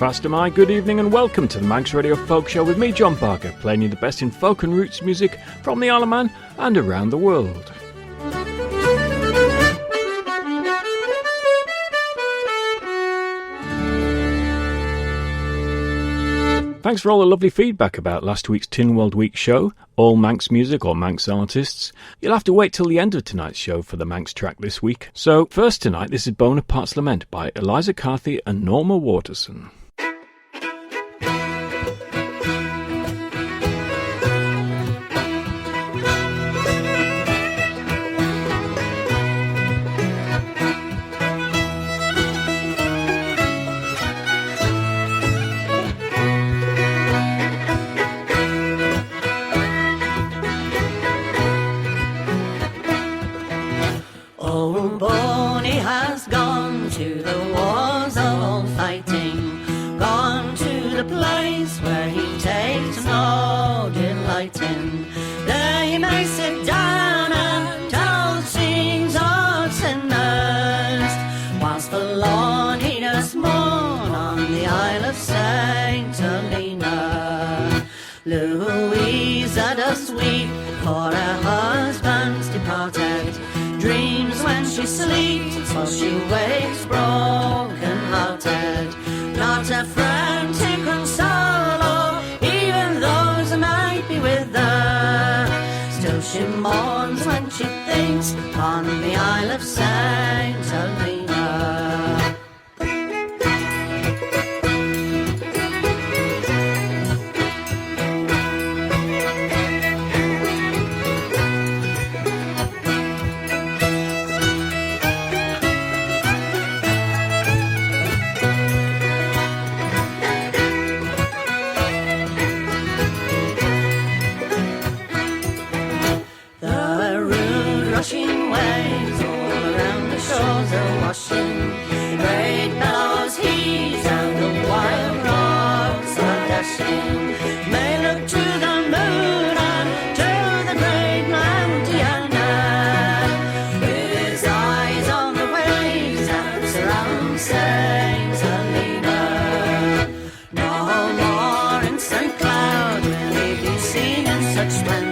fast am I. Good evening and welcome to the Manx Radio Folk Show with me, John Parker, playing you the best in folk and roots music from the Isle of Man and around the world. Thanks for all the lovely feedback about last week's Tin World Week show, all Manx music or Manx artists. You'll have to wait till the end of tonight's show for the Manx track this week. So first tonight, this is Bonaparte's Lament by Eliza Carthy and Norma Waterson. Louisa does weep for her husband's departed. Dreams when she sleeps, for she wakes broken-hearted. Not a friend to console, even those who might be with her. Still she mourns when she thinks on the Isle of Saint Helena. Rushing waves all around the shores are washing. Great billows heave and the wild rocks are dashing. May look to the moon and to the great Mount Diana, whose eyes on the waves that surround Saint Helena. No more in St. Cloud will he be seen in such splendor.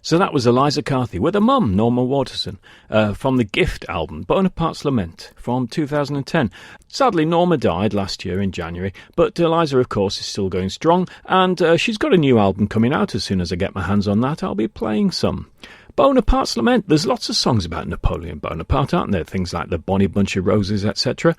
So that was Eliza Carthy with her mum, Norma Waterson, from the Gift album, Bonaparte's Lament, from 2010. Sadly, Norma died last year in January, but Eliza, of course, is still going strong, and she's got a new album coming out. As soon as I get my hands on that, I'll be playing some. Bonaparte's Lament. There's lots of songs about Napoleon Bonaparte, aren't there? Things like The Bonny Bunch of Roses, etc.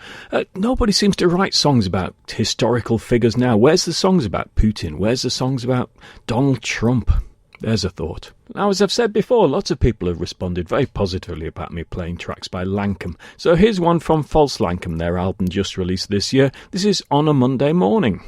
Nobody seems to write songs about historical figures now. Where's the songs about Putin? Where's the songs about Donald Trump? There's a thought. Now, as I've said before, lots of people have responded very positively about me playing tracks by Lankum. So here's one from False Lankum, their album just released this year. This is On a Monday Morning.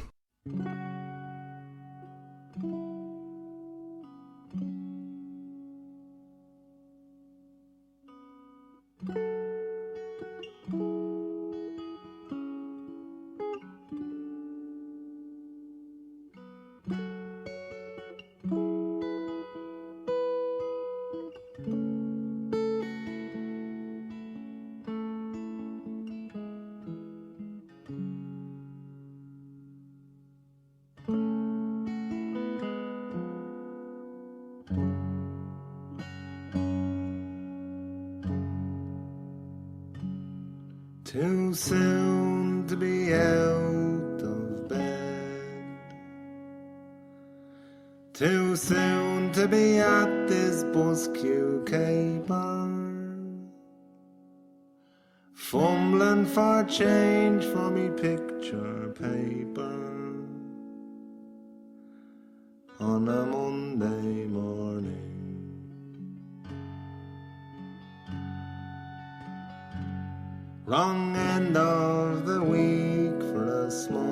Too soon to be out of bed, too soon to be at this bus queue bar, fumbling for change for me picture paper on a Monday morning. Wrong end of the week for a smile,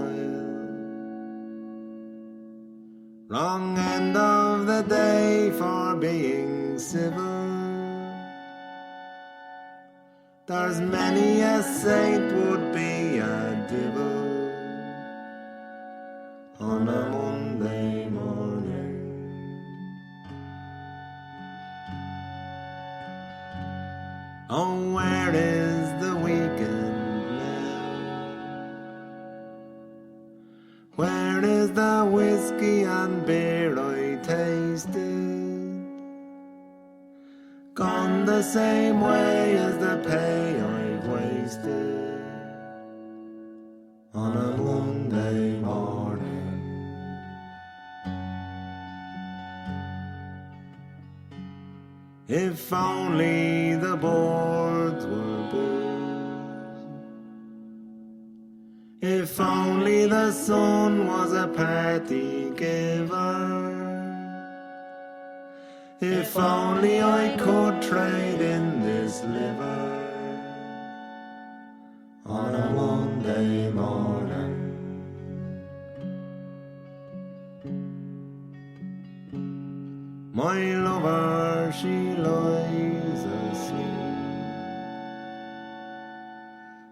wrong end of the day for being civil. There's many a saint would be a devil on a Monday morning. Oh, where is the weekend now? Where is the whiskey and beer I tasted? Gone the same way as the pay I've wasted on a Monday morning. If only the boards were booze, if only the sun was a party giver, if only I could trade in this liver on a Monday morning. My lover, she lies asleep.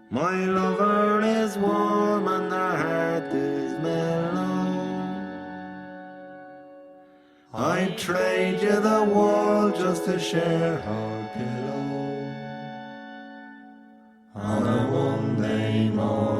My lover is warm and her heart is mellow. I'd trade you the world just to share her pillow on a Monday morning.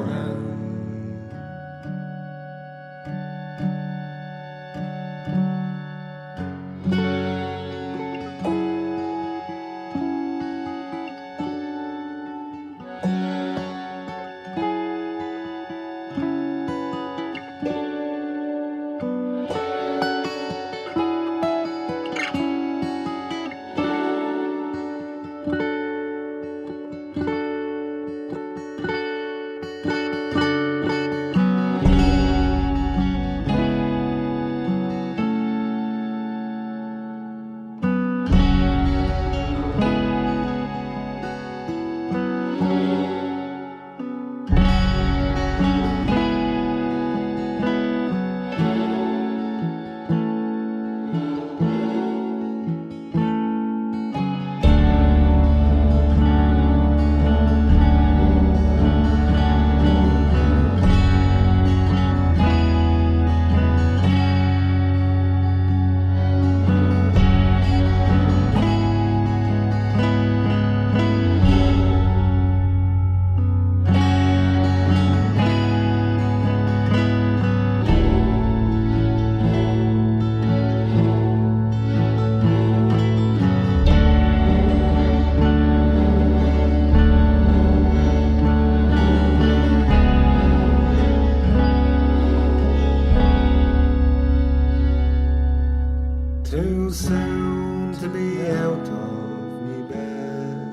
Too soon to be out of me bed,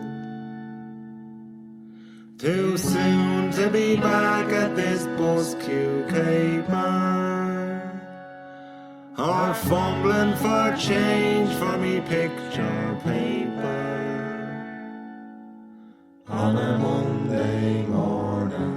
too soon to be back at this bus queue bar, or fumbling for change for me picture paper on a Monday morning.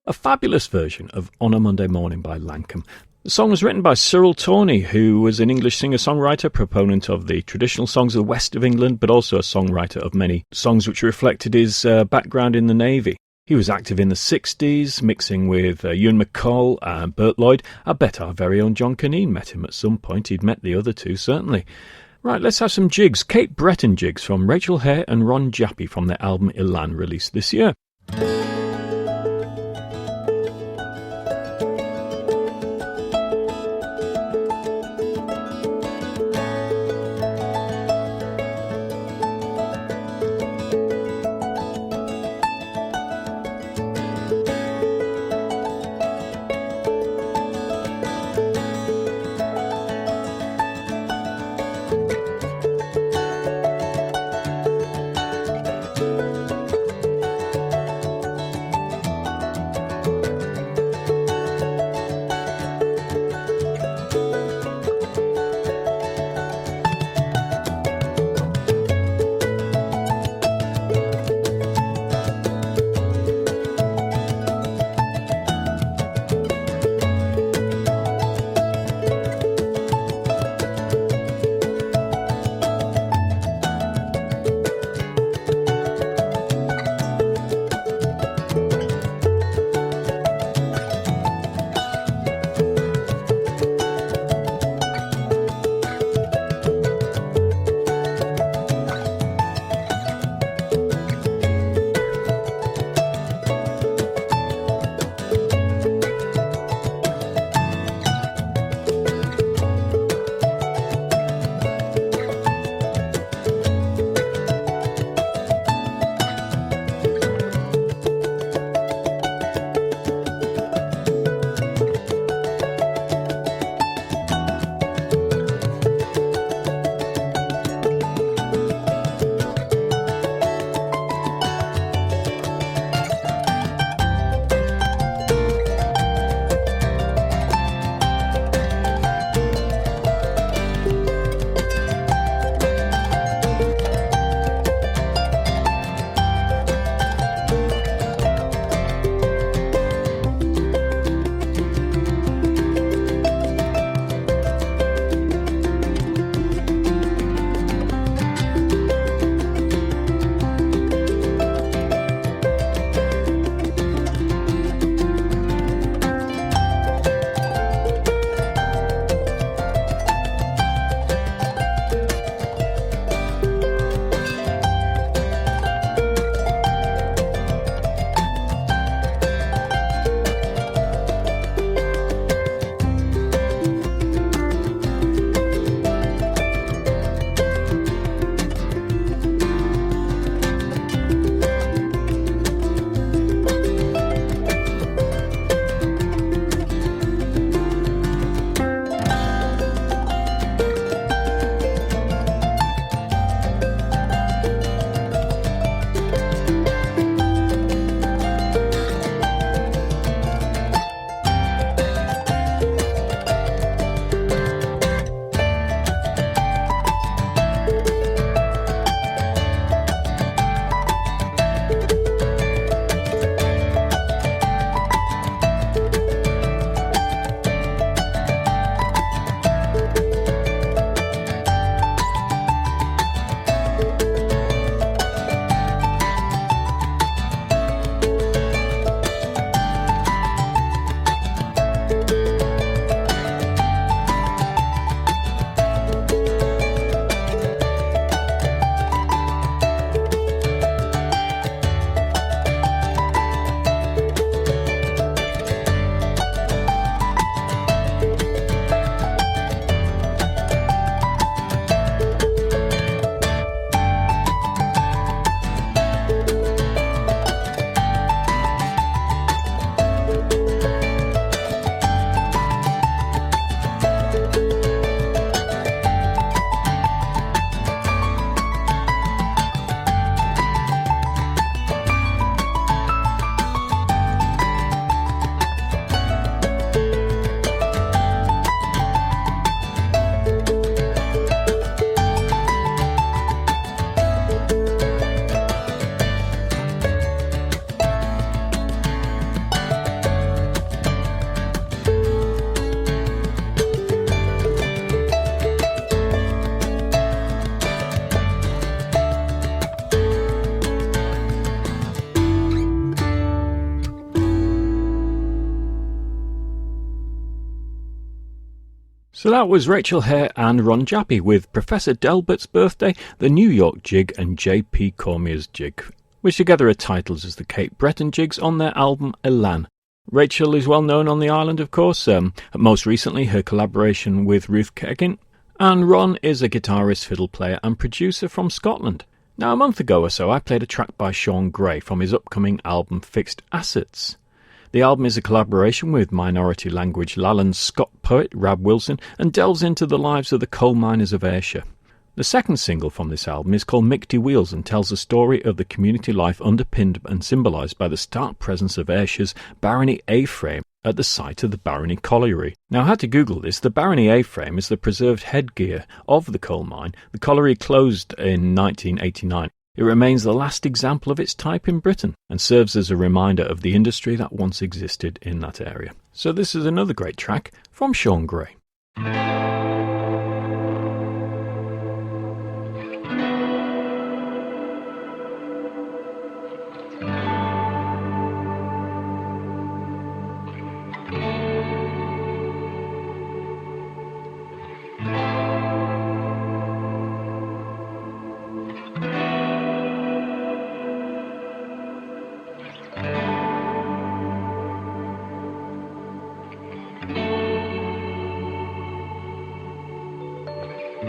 A fabulous version of On a Monday Morning by Lankum. The song was written by Cyril Tawney, who was an English singer-songwriter, proponent of the traditional songs of the west of England, but also a songwriter of many songs which reflected his background in the Navy. He was active in the 60s, mixing with Ewan MacColl and Bert Lloyd. I bet our very own John Caneen met him at some point. He'd met the other two, certainly. Right, let's have some jigs. Cape Breton jigs from Rachel Hare and Ron Jappy from their album Elan, released this year. So that was Rachel Hare and Ron Jappy with Professor Delbert's Birthday, the New York Jig and J.P. Cormier's Jig, which together are titled as the Cape Breton Jigs on their album Elan. Rachel is well known on the island, of course, most recently her collaboration with Ruth Keggin, and Ron is a guitarist, fiddle player and producer from Scotland. Now, a month ago or so, I played a track by Sean Gray from his upcoming album Fixed Assets. The album is a collaboration with minority language Lowland Scot poet Rab Wilson and delves into the lives of the coal miners of Ayrshire. The second single from this album is called Michty Wheels and tells the story of the community life underpinned and symbolised by the stark presence of Ayrshire's Barony A-frame at the site of the Barony Colliery. Now, I had to Google this. The Barony A-frame is the preserved headgear of the coal mine. The colliery closed in 1989. It remains the last example of its type in Britain and serves as a reminder of the industry that once existed in that area. So this is another great track from Sean Gray.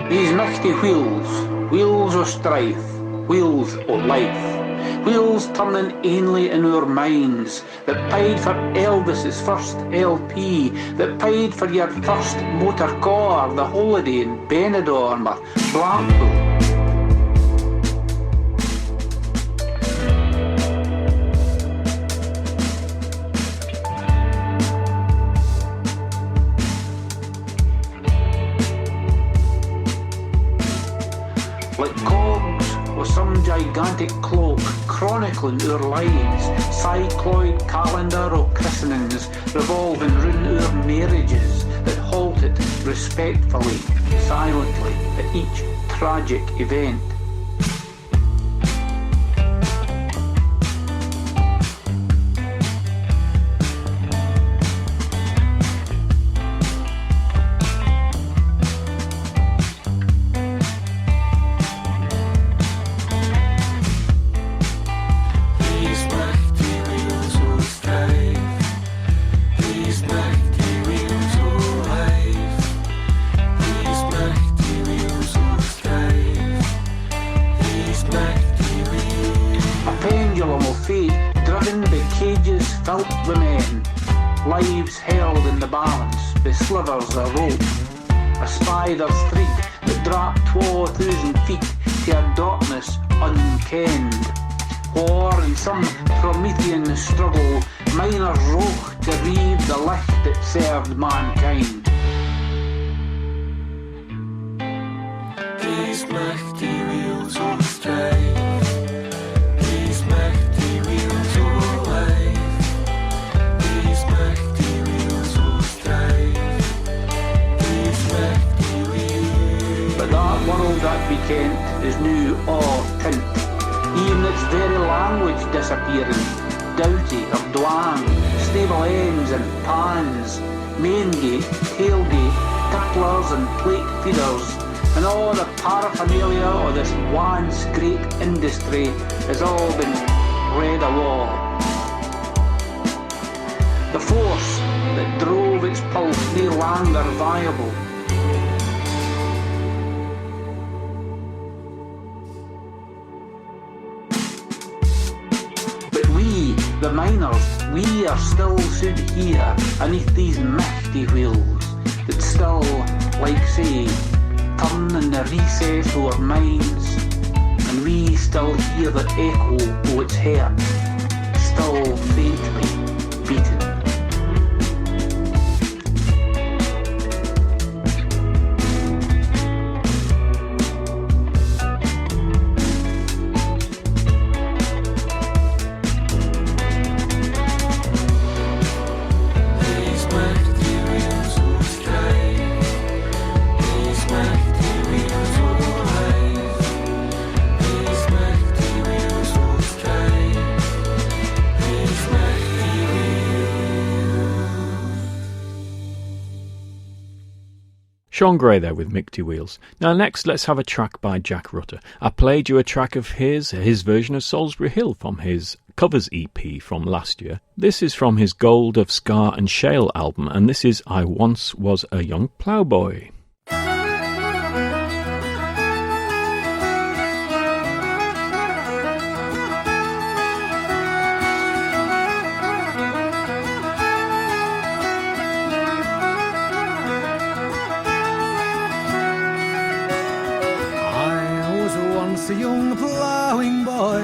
These mighty wheels, wheels o' strife, wheels o' life, wheels turning ainly in our minds, that paid for Elvis's first LP, that paid for your first motor car, the holiday in Benidorm or Blackpool. Like cogs with some gigantic cloak chronicling our lives, cycloid calendar o' christenings revolving round our marriages that halted respectfully, silently at each tragic event. Felt with men, lives held in the balance by slivers of rope, a spider's thread that dropped 2,000 feet to a darkness unkenned. Or in some Promethean struggle, miners wrote to reave the licht that served mankind. These mighty wheels of strife, these mighty wheels of life. But that world that we kent is now all tint. Even its very language disappearing. Doughty or dwang, stable ends and pans, main gate, tailgate, tipplers and plate feeders, and all the paraphernalia of this once great industry has all been read awa. The force that drove its pulse no longer viable. But we, the miners, we are still stood here beneath these mighty wheels that still, like say, turn in the recess of our minds, and we still hear the echo of its heart, still faintly beating. Sean Gray there with Mighty Wheels. Now next let's have a track by Jack Rutter. I played you a track of his version of Salisbury Hill from his covers EP from last year. This is from his Gold of Scar and Shale album, and this is I Once Was a Young Ploughboy. A young ploughing boy,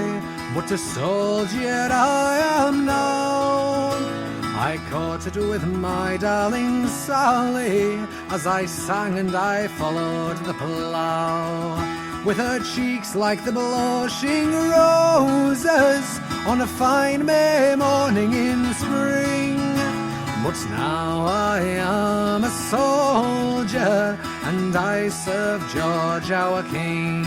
but a soldier I am now. I courted with my darling Sally, as I sang and I followed the plough. With her cheeks like the blushing roses on a fine May morning in spring. But now I am a soldier, and I serve George our King.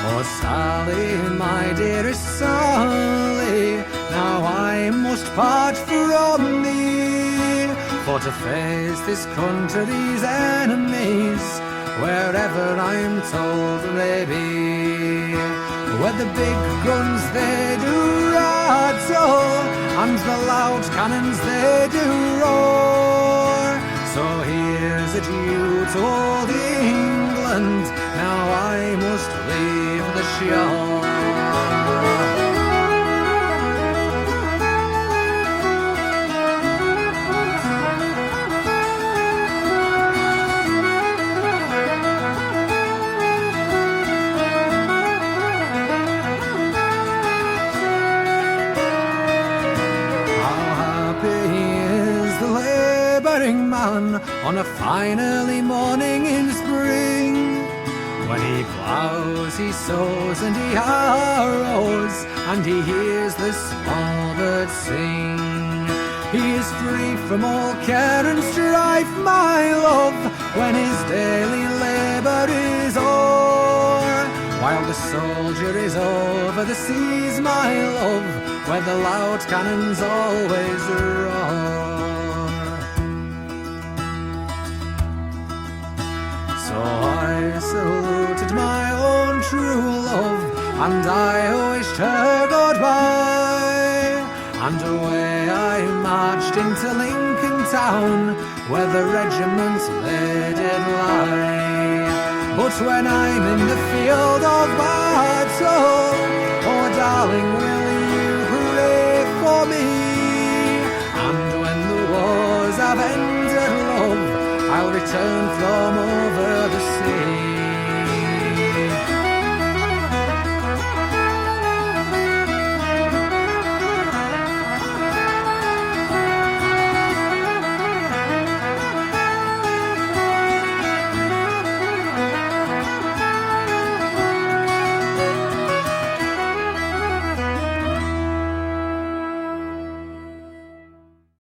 Oh, Sally, my dearest Sally, now I must part from thee, for to face this country's enemies, wherever I'm told they be. Where the big guns they do rattle, and the loud cannons they do roar. So here's a due to old England, now I must leave the shore. On a fine early morning in spring, when he ploughs, he sows and he harrows, and he hears the small birds sing. He is free from all care and strife, my love, when his daily labour is o'er, while the soldier is over the seas, my love, where the loud cannons always roar. So I saluted my own true love, and I wished her goodbye, and away I marched into Lincoln town, where the regiment they did lie. But when I'm in the field of battle, oh darling, will you pray for me? And when the wars have ended, love, I'll return from over the sea.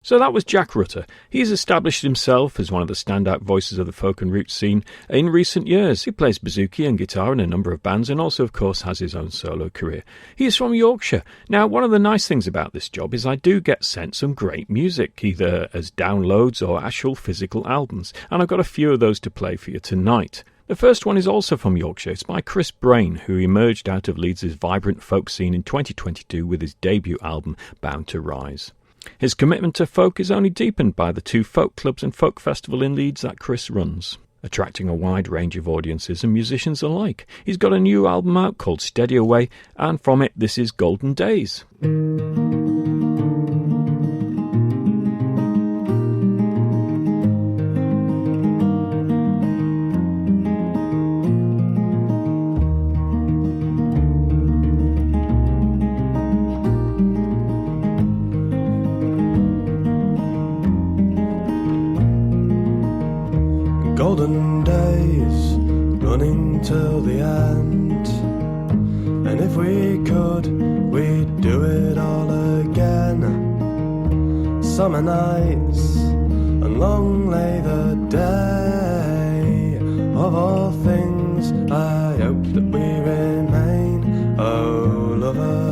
So that was Jack Rutter. He's established himself as one of the standout voices of the folk and roots scene in recent years. He plays bouzouki and guitar in a number of bands and also, of course, has his own solo career. He is from Yorkshire. Now, one of the nice things about this job is I do get sent some great music, either as downloads or actual physical albums, and I've got a few of those to play for you tonight. The first one is also from Yorkshire. It's by Chris Brain, who emerged out of Leeds' vibrant folk scene in 2022 with his debut album, Bound to Rise. His commitment to folk is only deepened by the 2 folk clubs and folk festival in Leeds that Chris runs, attracting a wide range of audiences and musicians alike. He's got a new album out called Steady Away, and from it this is Golden Days. Golden days running till the end, and if we could, we'd do it all again. Summer nights and long lay the day. Of all things, I hope that we remain, oh lover.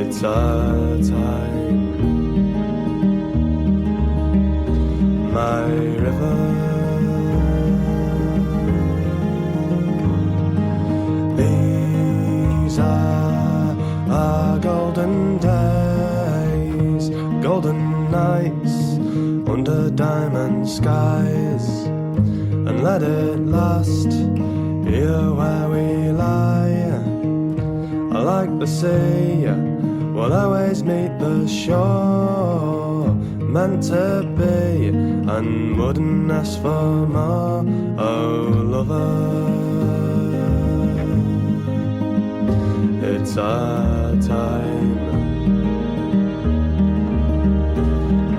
It's our time. golden days, golden nights under diamond skies, and let it last here where we lie. I like the sea, we'll always meet the shore, meant to be, and wouldn't ask for more. Oh, lover, it's our time,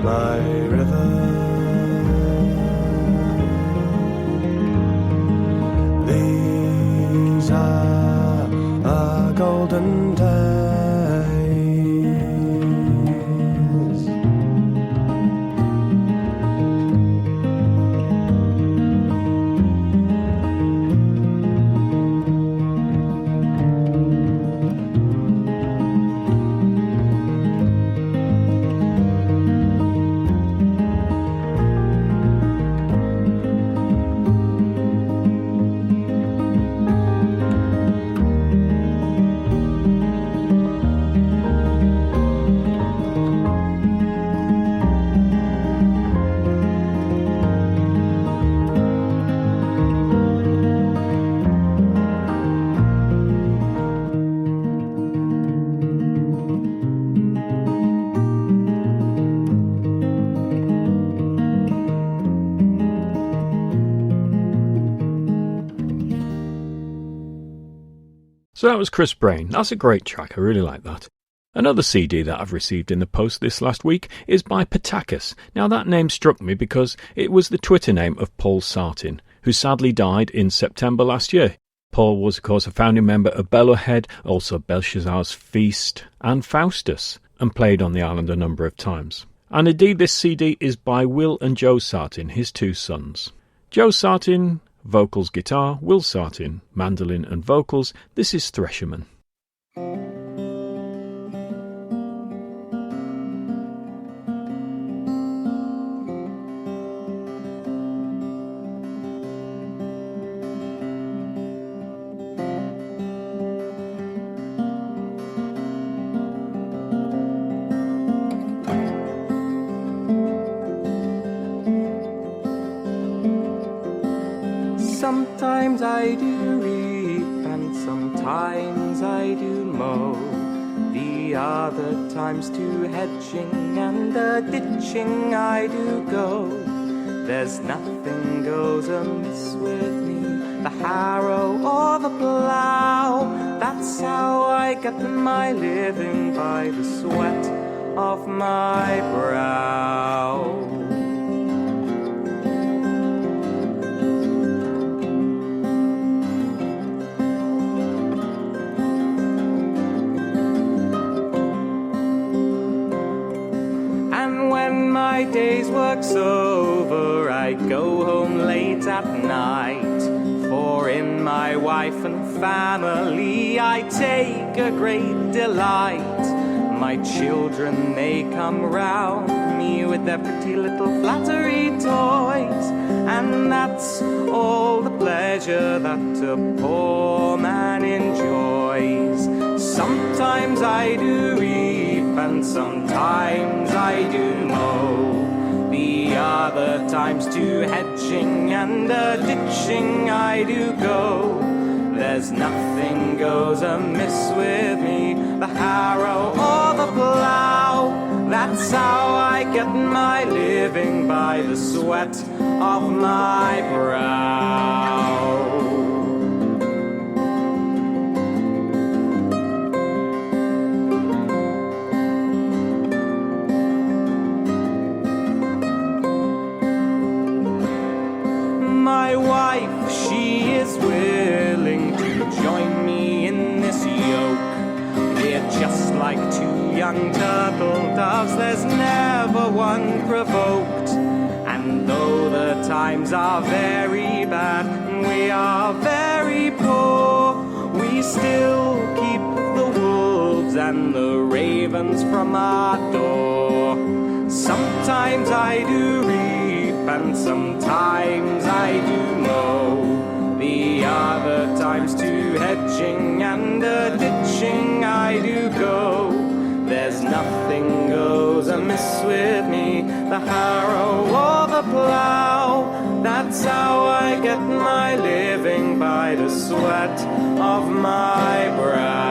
my river. These are our golden days. So that was Chris Brain. That's a great track, I really like that. Another CD that I've received in the post this last week is by Pattakos. Now that name struck me because it was the Twitter name of Paul Sartin, who sadly died in September last year. Paul was of course a founding member of Bellowhead, also Belshazzar's Feast and Faustus, and played on the island a number of times. And indeed this CD is by Will and Joe Sartin, his two sons. Joe Sartin, vocals, guitar, Will Sartin, mandolin and vocals. This is Thresherman. Sometimes I do reap and sometimes I do mow. The other times to hedging and ditching I do go. There's nothing goes amiss with me, the harrow or the plough. That's how I get my living, by the sweat of my brow. My day's work's over, I go home late at night, for in my wife and family I take a great delight. My children, they come round me with their pretty little flattery toys, and that's all the pleasure that a poor man enjoys. Sometimes I do reap and sometimes I do mow. The other times to hedging and ditching I do go. There's nothing goes amiss with me, the harrow or the plough. That's how I get my living, by the sweat of my brow. My wife, she is willing to join me in this yoke. We're just like two young turtle doves, there's never one provoked. And though the times are very bad, we are very poor, we still keep the wolves and the ravens from our door. Sometimes I do reap and sometimes I do mow. The other times to hedging and ditching I do go. nothing goes amiss with me, the harrow or the plough. That's how I get my living, by the sweat of my brow.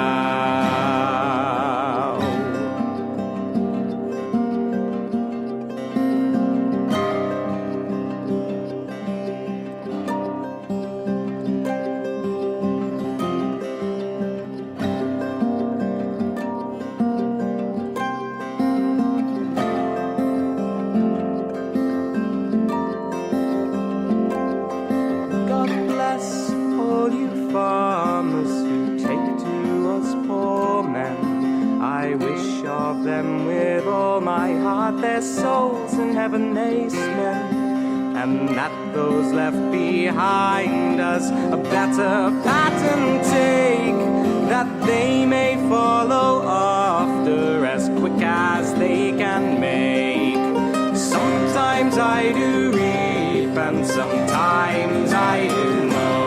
Farmers who take to us poor men, I wish of them with all my heart their souls in heaven they spend, and that those left behind us a better pattern take, that they may follow after as quick as they can make. Sometimes I do reap and sometimes I do mow,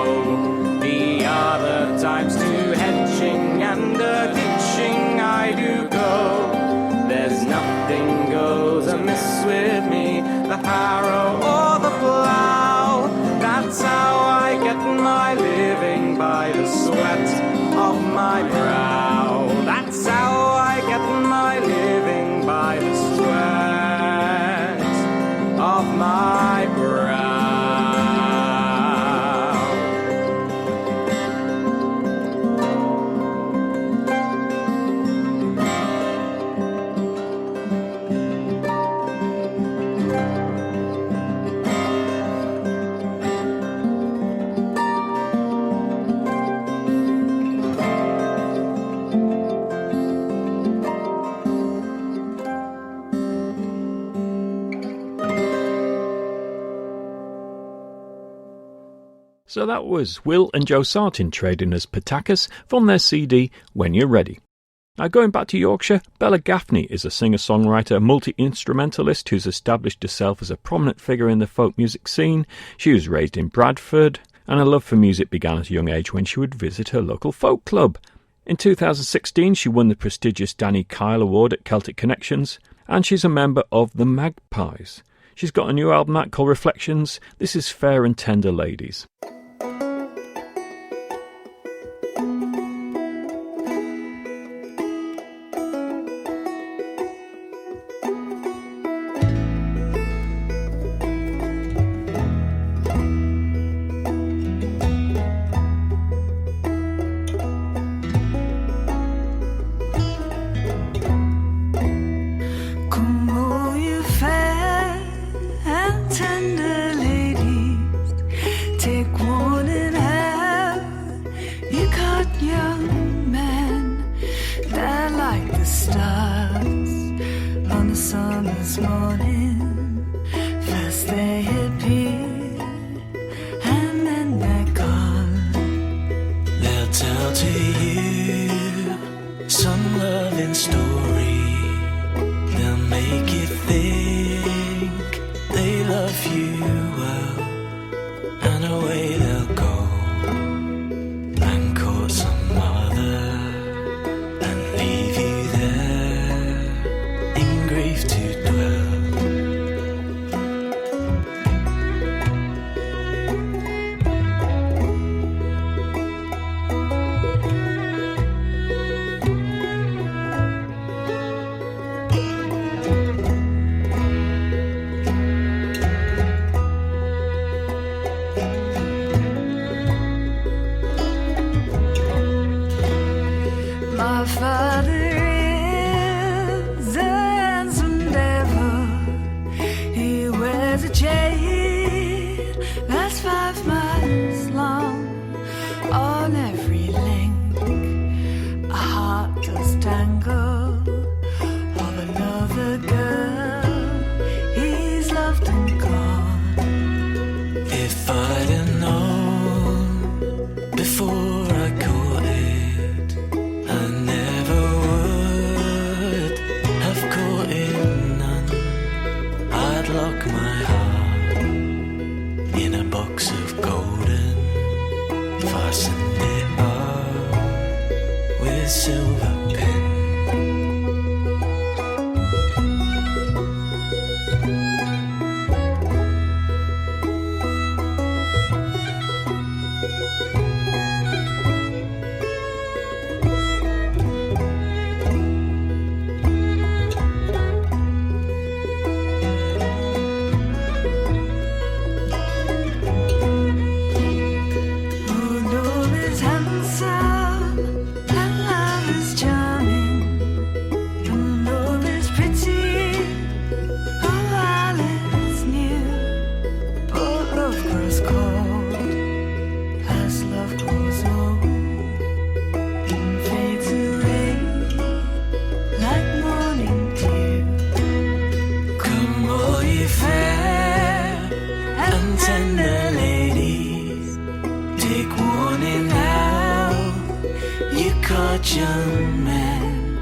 other times to hedging and ditching I do go. There's nothing goes amiss with me, the harrow or the plough. That's how I get my living, by the sweat of my brow. That's how I get my living, by the sweat of my brow. So that was Will and Joe Sartin trading as Patakas from their CD When You're Ready. Now going back to Yorkshire, Bella Gaffney is a singer-songwriter, multi-instrumentalist who's established herself as a prominent figure in the folk music scene. She was raised in Bradford, and her love for music began at a young age when she would visit her local folk club. In 2016 she won the prestigious Danny Kyle Award at Celtic Connections, and she's a member of the Magpies. She's got a new album out called Reflections. This is Fair and Tender Ladies. Silver pen. Love is handsome and love is charming and love is pretty. Oh, while it's new, but love grows cold as love grows old and fades away like morning dew. Come, all ye fair and tender ladies, take warning now. You caught young men,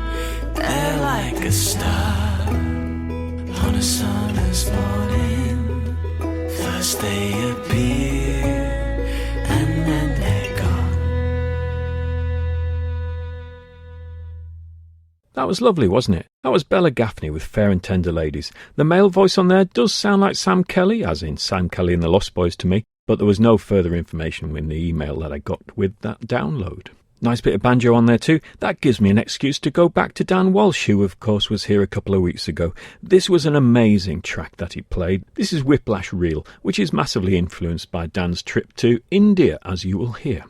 they're like a star on a summer's morning. First they appear and then they're gone. That was lovely, wasn't it? That was Bella Gaffney with Fair and Tender Ladies. The male voice on there does sound like Sam Kelly, as in Sam Kelly and the Lost Boys to me, but there was no further information in the email that I got with that download. Nice bit of banjo on there too. That gives me an excuse to go back to Dan Walsh, who of course was here a couple of weeks ago. This was an amazing track that he played. This is Whiplash Reel, which is massively influenced by Dan's trip to India, as you will hear.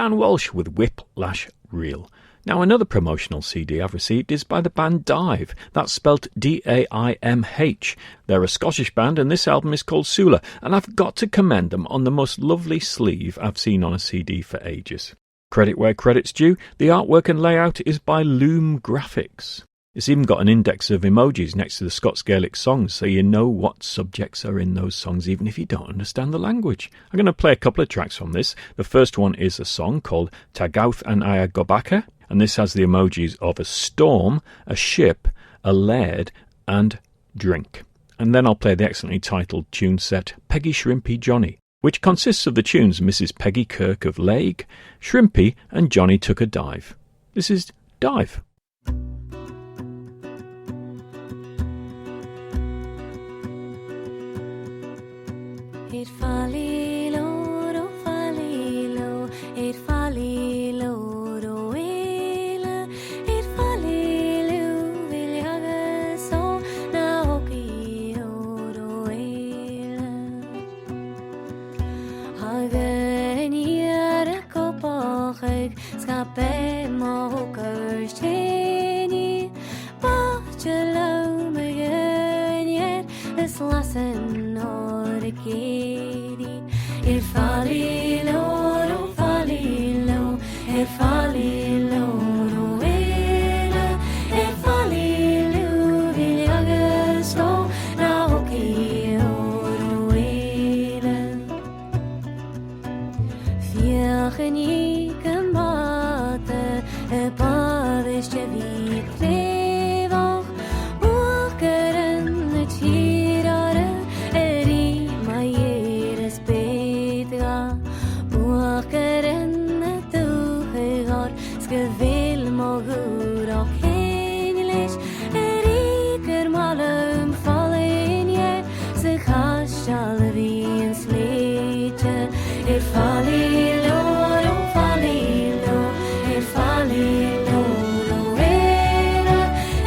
Dan Walsh with Whiplash Reel. Now, another promotional CD I've received is by the band Dive. That's spelt D-A-I-M-H. They're a Scottish band, and this album is called Sula, and I've got to commend them on the most lovely sleeve I've seen on a CD for ages. Credit where credit's due, the artwork and layout is by Loom Graphics. It's even got an index of emojis next to the Scots Gaelic songs, so you know what subjects are in those songs, even if you don't understand the language. I'm going to play a couple of tracks from this. The first one is a song called Tagauth and Aya Gobaka, and this has the emojis of a storm, a ship, a laird, and drink. And then I'll play the excellently titled tune set Peggy Shrimpy Johnny, which consists of the tunes Mrs. Peggy Kirk of Laig, Shrimpy, and Johnny Took a Dive. This is Dive. It folly load, oh folly low, it folly load, oh wela, it folly low, will yaga so na hoki oh wela. Hagen yere kopachig, skape mokers teni, bachelo megen yet, this lesson or the key. It folly low, oh folly low, it folly low, oh wela, it folly low, vil yaga so na hoki oh wela. Viagen ik mate, pavisje wie klevach, walkeren het hirare, eri maieres bedra, walkeren het toegegaar, skeveel mogur och hengelish, eriker malum vallen je, zich hashal wie een sleetje, it folly low, oh folly low, it folly low, oh wela,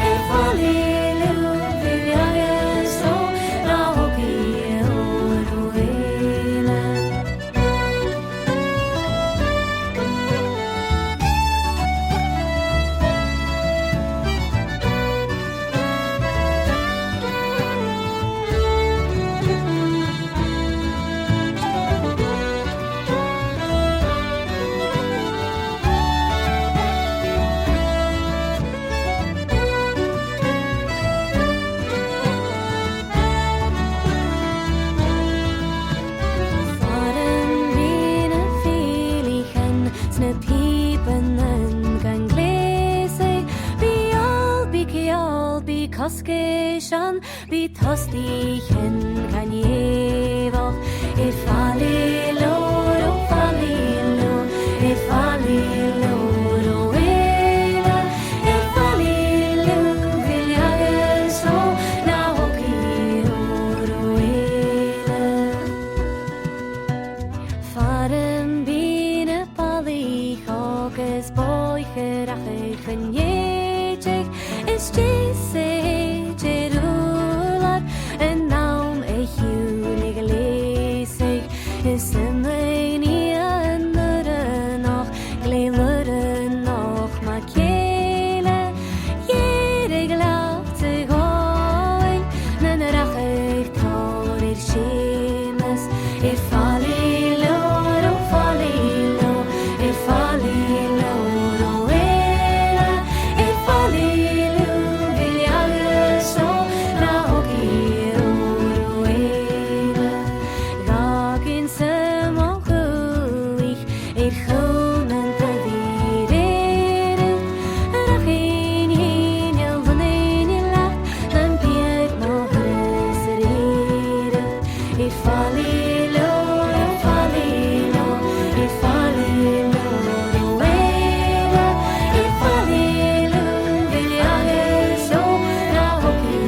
it folly low, vil yaga so na hoki oh wela. Faren binnen vliegen, sne piepen en kan glezen. Bi kaskeshan, bi tostigen kan jevach. It folly low, oh folly low, it folly low, oh wela, it folly low, vil yaga so na hoki oh wela. Faren binnen pali hoges boigerachig en jetig is jese jerular en naum ich julig lesig is meni andere noch gleilere noch makele jede glaubt zu goin nen rachig taurir schemes it folly low, oh folly low, it folly low, oh wela, it folly low, vil yaga so na hoki oh wela. Gagin se mochuich, it chonen te videre, rachin hin el vanin in lacht, dan piek mogres rere. It folly low, oh folly low, it folly low, oh wela, it folly low, vil yaga so na hoki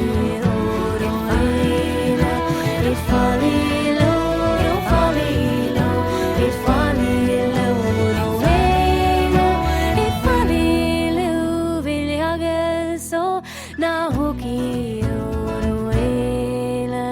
oh wela. It folly low, oh folly low, it folly low, oh wela, it folly low, vil yaga so na hoki oh wela.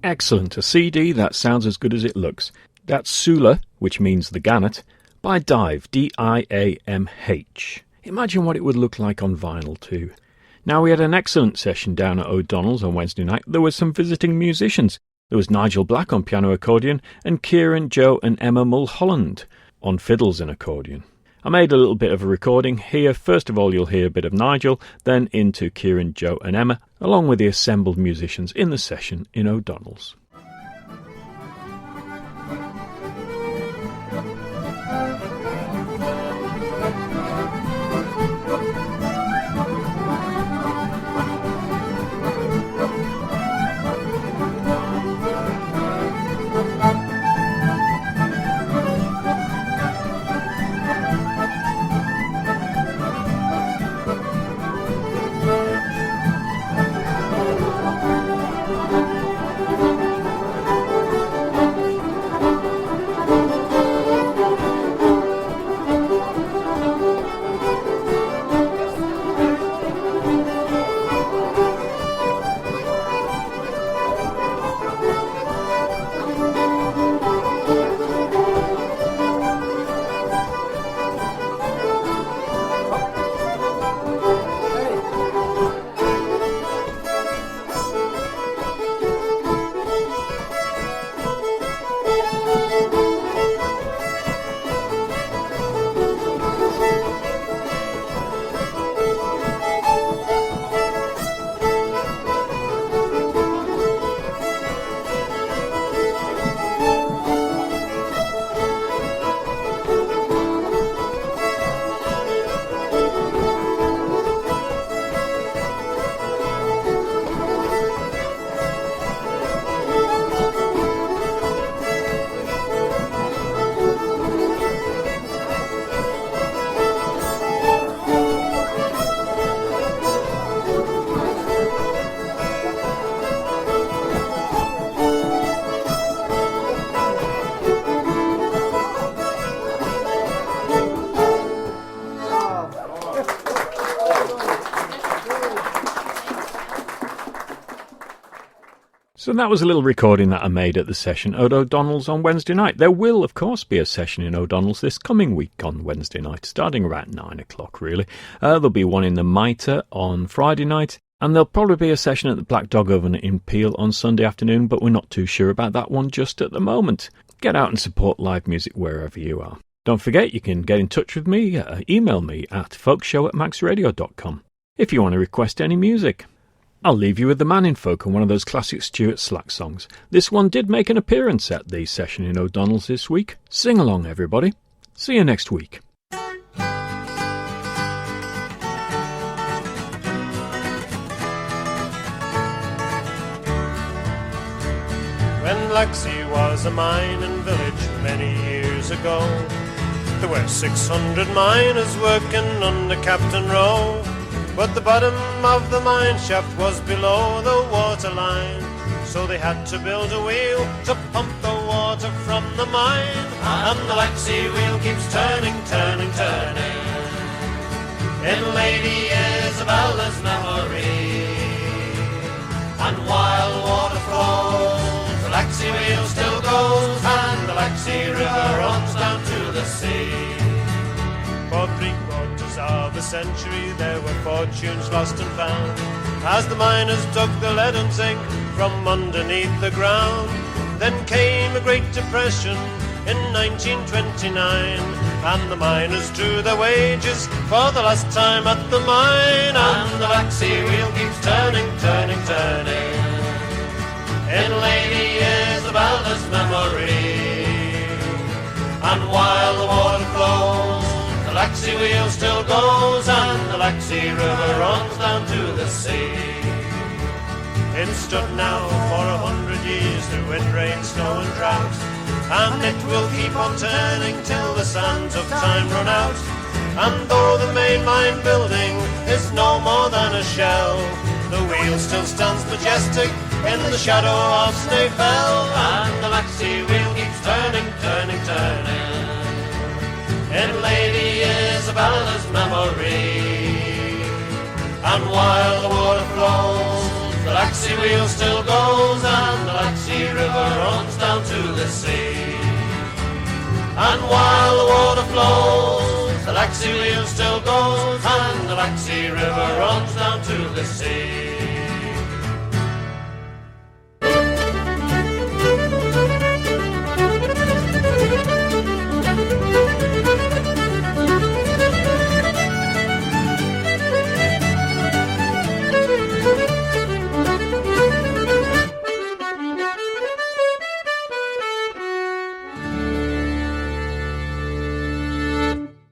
Excellent, a CD that sounds as good as it looks. That's Sula, which means the Gannet, by Dive, D-I-A-M-H. Imagine what it would look like on vinyl too. Now, we had an excellent session down at O'Donnell's on Wednesday night. There were some visiting musicians. There was Nigel Black on piano accordion and Kieran, Joe and Emma Mulholland on fiddles and accordion. I made a little bit of a recording here. First of all, you'll hear a bit of Nigel, then into Kieran, Joe and Emma, along with the assembled musicians in the session in O'Donnell's. So that was a little recording that I made at the session at O'Donnell's on Wednesday night. There will, of course, be a session in O'Donnell's this coming week on Wednesday night, starting around 9 o'clock, really. There'll be one in the Mitre on Friday night, and there'll probably be a session at the Black Dog Oven in Peel on Sunday afternoon, but we're not too sure about that one just at the moment. Get out and support live music wherever you are. Don't forget, you can get in touch with me, email me at folkshow@maxradio.com if you want to request any music. I'll leave you with the Man in Folk and one of those classic Stuart Slack songs. This one did make an appearance at the session in O'Donnell's this week. Sing along, everybody. See you next week. When Laxey was a mining village many years ago, there were 600 miners working under Captain Rowe. But the bottom of the mine shaft was below the water line, so they had to build a wheel to pump the water from the mine. And the Laxey wheel keeps turning, turning, turning in Lady Isabella's memory. And while water flows, the Laxey wheel still goes, and the Laxey river runs down to the sea. For 3/4 of a century there were fortunes lost and found, as the miners dug the lead and zinc from underneath the ground. Then came a Great Depression in 1929, and the miners drew their wages for the last time at the mine. And the Laxey wheel keeps turning, turning, turning in Lady Isabella's memory. And while the water flows, the Laxey wheel still goes, and the Laxey river runs down to the sea. It's stood now for 100 years through wind, rain, snow and drought, and it will keep on turning till the sands of time run out. And though the main mine building is no more than a shell, the wheel still stands majestic in the shadow of Snaefell. And the Laxey wheel keeps turning, turning, turning in Lady Isabella's memory. And while the water flows, the Laxey wheel still goes, and the Laxey And while the water flows, the Laxey wheel still goes, and the Laxey River runs down to the sea.